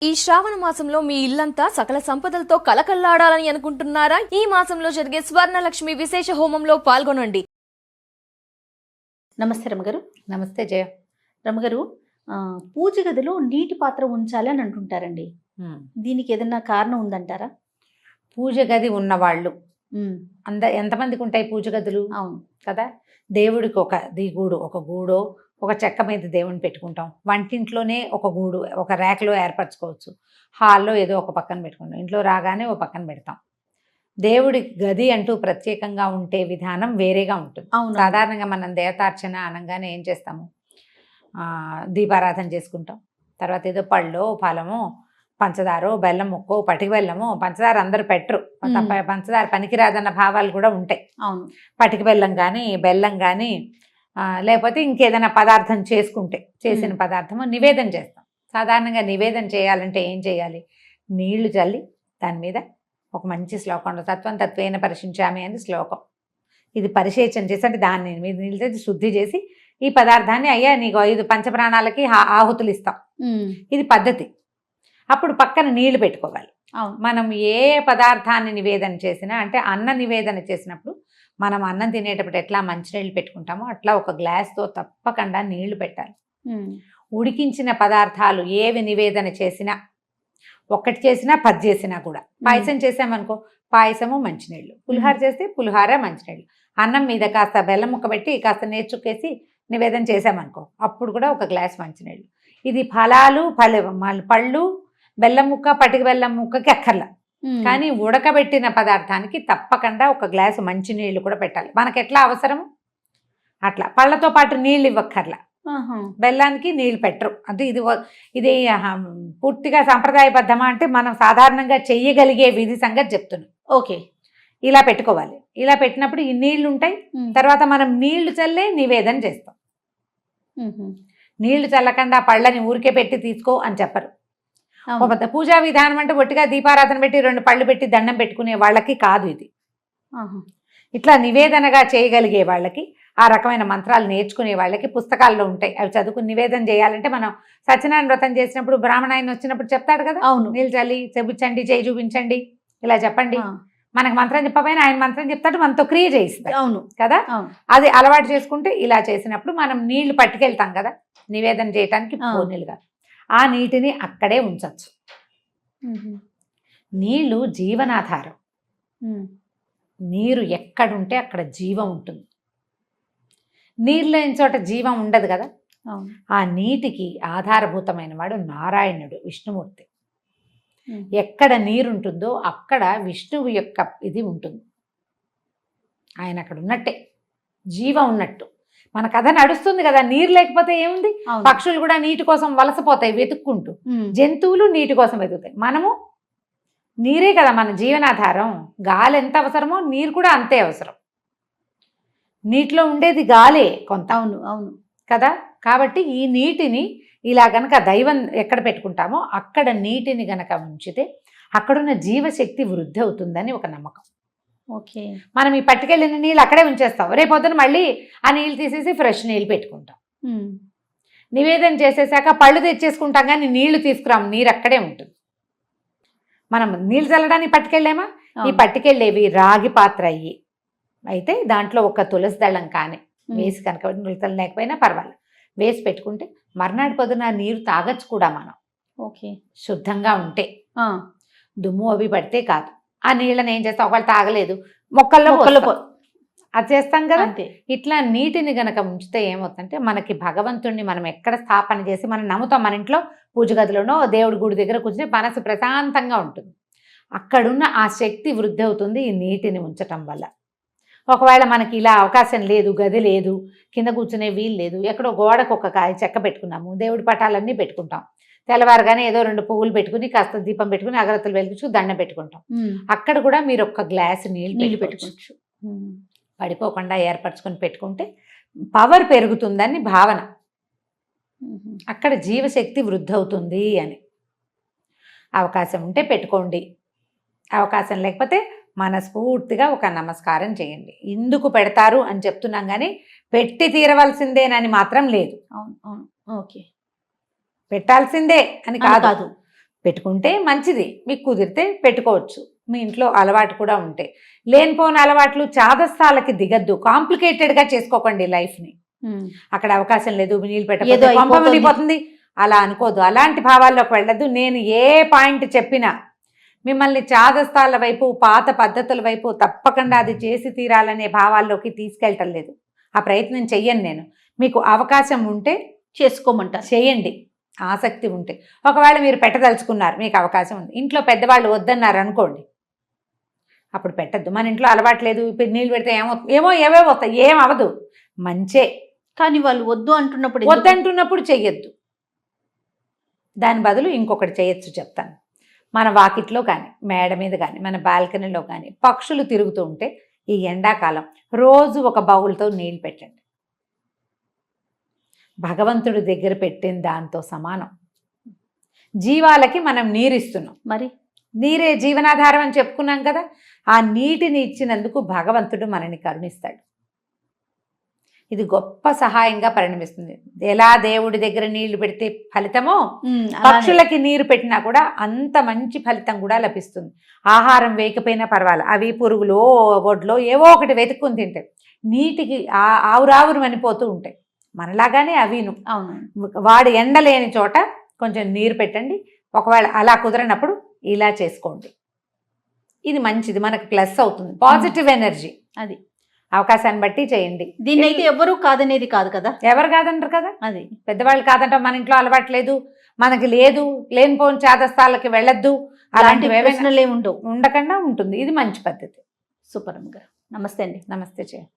ఈ శ్రావణ మాసంలో మీ ఇల్లంతా సకల సంపదలతో కలకల్లాడాలని అనుకుంటున్నారా? ఈ మాసంలో జరిగే స్వర్ణలక్ష్మి విశేష హోమంలో పాల్గొనండి. నమస్తే రమగారు. నమస్తే జయ. రమగారు, పూజ గదిలో నీటి పాత్ర ఉంచాలి అని అంటుంటారండి. దీనికి ఏదైనా కారణం ఉందంటారా? పూజ గది ఉన్నవాళ్ళు ఎంతమందికి ఉంటాయి పూజ గదులు? అవును కదా. దేవుడికి ఒక గూడు, ఒక గూడో ఒక చెక్క మీద దేవుని పెట్టుకుంటాం. వంటింట్లోనే ఒక గూడు ఒక ర్యాక్లో ఏర్పరచుకోవచ్చు. హాల్లో ఏదో ఒక పక్కన పెట్టుకుంటాం. ఇంట్లో రాగానే ఒక పక్కన పెడతాం. దేవుడి గది అంటూ ప్రత్యేకంగా ఉంటే విధానం వేరేగా ఉంటుంది. సాధారణంగా మనం దేవతార్చన అనగానే ఏం చేస్తాము? దీపారాధన చేసుకుంటాం. తర్వాత ఏదో పళ్ళో ఫలమో పంచదారో బెల్లం ముక్కో పటికి బెల్లమో, పంచదార అందరూ పెట్టరు, పంచదార పనికిరాదన్న భావాలు కూడా ఉంటాయి. అవును, పటికి బెల్లం కానీ బెల్లం కానీ లేకపోతే ఇంకేదైనా పదార్థం చేసిన పదార్థము నివేదన చేస్తాం. సాధారణంగా నివేదన చేయాలంటే ఏం చేయాలి? నీళ్లు చల్లి దాని మీద ఒక మంచి శ్లోకం, తత్వం తత్వేన పరిశించామి అని శ్లోకం. ఇది పరిశేచన చేసి అంటే దాన్ని మీద నీళ్ళు శుద్ధి చేసి ఈ పదార్థాన్ని అయ్యా నీకు 5 పంచప్రాణాలకి ఆహుతులు ఇస్తాం. ఇది పద్ధతి. అప్పుడు పక్కన నీళ్లు పెట్టుకోవాలి. మనం ఏ పదార్థాన్ని నివేదన చేసినా, అంటే అన్న నివేదన చేసినప్పుడు మనం అన్నం తినేటప్పుడు ఎట్లా మంచినీళ్ళు పెట్టుకుంటామో అట్లా ఒక గ్లాస్తో తప్పకుండా నీళ్లు పెట్టాలి. ఉడికించిన పదార్థాలు ఏవి నివేదన చేసినా, ఒక్కటి చేసినా 10 చేసినా కూడా, పాయసం చేసామనుకో పాయసము మంచినీళ్ళు, పులిహార చేస్తే పులిహార మంచినీళ్ళు, అన్నం మీద కాస్త బెల్లం ముక్క పెట్టి కాస్త నేర్చుకేసి నివేదన చేసామనుకో అప్పుడు కూడా ఒక గ్లాస్ మంచినీళ్ళు. ఇది ఫలాలు పళ్ళు బెల్లం ముక్క పటిక బెల్లం ముక్కకి అక్కర్లా, కానీ ఉడకబెట్టిన పదార్థానికి తప్పకుండా ఒక గ్లాసు మంచినీళ్ళు కూడా పెట్టాలి. మనకి ఎట్లా అవసరము అట్లా. పళ్ళతో పాటు నీళ్ళు ఇవ్వక్కర్లా, బెల్లానికి నీళ్ళు పెట్టరు. అంటే ఇది పూర్తిగా సాంప్రదాయబద్ధమా అంటే మనం సాధారణంగా చెయ్యగలిగే విధి సంగతి చెప్తున్నాం. ఓకే, ఇలా పెట్టుకోవాలి. ఇలా పెట్టినప్పుడు ఈ నీళ్లు ఉంటాయి. తర్వాత మనం నీళ్లు చల్లే నివేదన చేస్తాం. నీళ్లు చల్లకుండా పళ్ళని ఊరికే పెట్టి తీసుకో అని చెప్పరు. పూజా విధానం అంటే ఒట్టిగా దీపారాధన పెట్టి 2 పళ్ళు పెట్టి దండం పెట్టుకునే వాళ్ళకి కాదు ఇది. ఇట్లా నివేదనగా చేయగలిగే వాళ్ళకి, ఆ రకమైన మంత్రాలు నేర్చుకునే వాళ్ళకి పుస్తకాల్లో ఉంటాయి. అవి చదువుకుని నివేదన చేయాలంటే మనం సత్యనారాయణ వ్రతం చేసినప్పుడు బ్రాహ్మణ ఆయన వచ్చినప్పుడు చెప్తాడు కదా, అవును, నీళ్ళు చల్లి చెబుచ్చండి, చేయి చూపించండి, ఇలా చెప్పండి. మనకు మంత్రం చెప్పకపోయినా ఆయన మంత్రం చెప్తాడు, మనతో క్రియ చేయిస్తాడు. అవును కదా. అది అలవాటు చేసుకుంటే ఇలా చేసినప్పుడు మనం నీళ్లు పట్టుకెళ్తాం కదా నివేదన చేయటానికి, పూర్ణిలుగా ఆ నీటిని అక్కడే ఉంచచ్చు. నీళ్లు జీవనాధారం. నీరు ఎక్కడుంటే అక్కడ జీవం ఉంటుంది. నీరు లేని చోట జీవం ఉండదు కదా. ఆ నీటికి ఆధారభూతమైన వాడు నారాయణుడు, విష్ణుమూర్తి. ఎక్కడ నీరుంటుందో అక్కడ విష్ణువు యొక్క ఇది ఉంటుంది. ఆయన అక్కడ ఉన్నట్టే, జీవం ఉన్నట్టు. మన కథ నడుస్తుంది కదా. నీరు లేకపోతే ఏముంది? పక్షులు కూడా నీటి కోసం వలసపోతాయి వెతుక్కుంటూ, జంతువులు నీటి కోసం వెతుకుతాయి. మనము నీరే కదా మన జీవనాధారం. గాలి ఎంత అవసరమో నీరు కూడా అంతే అవసరం. నీటిలో ఉండేది గాలే కొంత. అవును అవును కదా. కాబట్టి ఈ నీటిని ఇలా గనక దైవం ఎక్కడ పెట్టుకుంటామో అక్కడ నీటిని గనక ఉంచితే అక్కడున్న జీవశక్తి వృద్ధి అవుతుందని ఒక నమ్మకం. ఓకే, మనం ఈ పట్టుకెళ్ళిన నీళ్ళు అక్కడే ఉంచేస్తాం. రేపొద్దున మళ్ళీ ఆ నీళ్ళు తీసేసి ఫ్రెష్ నీళ్ళు పెట్టుకుంటాం. నివేదన చేసేసాక పళ్ళు తెచ్చేసుకుంటాం, కానీ నీళ్లు తీసుకురాము. నీరు అక్కడే ఉంటుంది. మనం నీళ్ళు చల్లడానికి పట్టుకెళ్ళామా? ఈ పట్టుకెళ్ళేవి రాగి పాత్ర అయ్యి అయితే దాంట్లో ఒక తులసి దళం కానీ వేసి కనుక, నులతలు లేకపోయినా పర్వాలేదు, వేసి పెట్టుకుంటే మర్నాడు పొద్దున నీరు తాగచ్చు కూడా మనం. ఓకే, శుద్ధంగా ఉంటే. దుమ్ము అవి పడితే కాదు. ఆ నీళ్ళని ఏం చేస్తాం? ఒకవేళ తాగలేదు మొక్కల్లో అది చేస్తాం కదా. ఇట్లా నీటిని గనక ఉంచితే ఏమవుతుందంటే మనకి భగవంతుడిని మనం ఎక్కడ స్థాపన చేసి మనం నమ్ముతాం. మన ఇంట్లో పూజ గదిలోనో దేవుడి గుడి దగ్గర కూర్చుని మనసు ప్రశాంతంగా ఉంటుంది. అక్కడున్న ఆ శక్తి వృద్ధి అవుతుంది ఈ నీటిని ఉంచటం వల్ల. ఒకవేళ మనకి ఇలా అవకాశం లేదు, గది లేదు, కింద కూర్చునే వీలు లేదు, ఎక్కడో గోడకు ఒక చెక్క పెట్టుకున్నాము, దేవుడి పటాలన్నీ పెట్టుకుంటాం. తెల్లవారుగానే ఏదో 2 పువ్వులు పెట్టుకుని కాస్త దీపం పెట్టుకుని అగరత్తులు వెలిగించు దండం పెట్టుకుంటాం. అక్కడ కూడా మీరు ఒక గ్లాసు నీళ్ళు పెట్టుకోవచ్చు. పడిపోకుండా ఏర్పరచుకొని పెట్టుకుంటే పవర్ పెరుగుతుందని భావన. అక్కడ జీవశక్తి వృద్ధి అవుతుంది అని. అవకాశం ఉంటే పెట్టుకోండి, అవకాశం లేకపోతే మనస్ఫూర్తిగా ఒక నమస్కారం చేయండి. ఎందుకు పెడతారు అని చెప్తున్నాం, కానీ పెట్టి తీరవలసిందేనని మాత్రం లేదు. ఓకే, పెట్టాల్సిందే అని కాదు. పెట్టుకుంటే మంచిది, మీకు కుదిరితే పెట్టుకోవచ్చు. మీ ఇంట్లో అలవాటు కూడా ఉంటే. లేనిపోని అలవాట్లు చాదస్తాలకి దిగద్దు, కాంప్లికేటెడ్గా చేసుకోకండి లైఫ్ని. అక్కడ అవకాశం లేదు, నీళ్ళు ఏదో పెట్టకపోతే అయిపోతుంది. పంప మునిగిపోతుంది అలా అనుకోదు. అలాంటి భావాల్లోకి వెళ్ళదు. నేను ఏ పాయింట్ చెప్పినా మిమ్మల్ని చాదస్తాల వైపు, పాత పద్ధతుల వైపు తప్పకుండా అది చేసి తీరాలనే భావాల్లోకి తీసుకెళ్ళటం లేదు. ఆ ప్రయత్నం చెయ్యను నేను. మీకు అవకాశం ఉంటే చేసుకోమంటారు. చేయండి, ఆసక్తి ఉంటే. ఒకవేళ మీరు పెట్టదలుచుకున్నారు, మీకు అవకాశం ఉంది, ఇంట్లో పెద్దవాళ్ళు వద్దన్నారు అనుకోండి, అప్పుడు పెట్టద్దు. మన ఇంట్లో అలవాటు లేదు, ఇప్పుడు నీళ్ళు పెడితే ఏవో వస్తాయి, ఏం అవదు, మంచే. కానీ వాళ్ళు వద్దు అంటున్నప్పుడు ఎందుకు? వద్దంటున్నప్పుడు చెయ్యొద్దు. దాని బదులు ఇంకొకటి చేయొచ్చు, చెప్తాను. మన వాకిట్లో కానీ, మేడ మీద కానీ, మన బాల్కనీలో కానీ పక్షులు తిరుగుతూ ఉంటే ఈ ఎండాకాలం రోజు ఒక బౌల్తో నీళ్ళు పెట్టండి. భగవంతుడి దగ్గర పెట్టిన దాంతో సమానం. జీవాలకి మనం నీరిస్తున్నాం, మరి నీరే జీవనాధారం అని చెప్పుకున్నాం కదా. ఆ నీటిని ఇచ్చినందుకు భగవంతుడు మనని కరుణిస్తాడు. ఇది గొప్ప సహాయంగా పరిణమిస్తుంది. ఎలా దేవుడి దగ్గర నీళ్లు పెడితే ఫలితమో, పక్షులకి నీరు పెట్టినా కూడా అంత మంచి ఫలితం కూడా లభిస్తుంది. ఆహారం వేయకపోయినా పర్వాలేదు, అవి పురుగులో ఒడ్లో ఏవో ఒకటి వెతుక్కుని తింటాయి. నీటికి ఆవురావురు మనిపోతూ ఉంటాయి. మనలాగానే అవిను. అవును. వాడు ఎండలేని చోట కొంచెం నీరు పెట్టండి. ఒకవేళ అలా కుదరనప్పుడు ఇలా చేసుకోండి. ఇది మంచిది, మనకు ప్లస్ అవుతుంది, పాజిటివ్ ఎనర్జీ. అది అవకాశాన్ని బట్టి చేయండి. దీన్ని అయితే ఎవరు కాదనేది కాదు కదా. ఎవరు కాదంటారు కదా. అది పెద్దవాళ్ళు కాదంట, మన ఇంట్లో అలవాటు లేదు, మనకి లేదు, లేనిపోని చాదస్తాలకి వెళ్ళొద్దు, అలాంటివి ఏమైనా ప్రశ్నలు ఏమి ఉండవు. ఉండకుండా ఉంటుంది. ఇది మంచి పద్ధతి. సూపర్ అమ్మ గారు. నమస్తే అండి. నమస్తే చేయండి.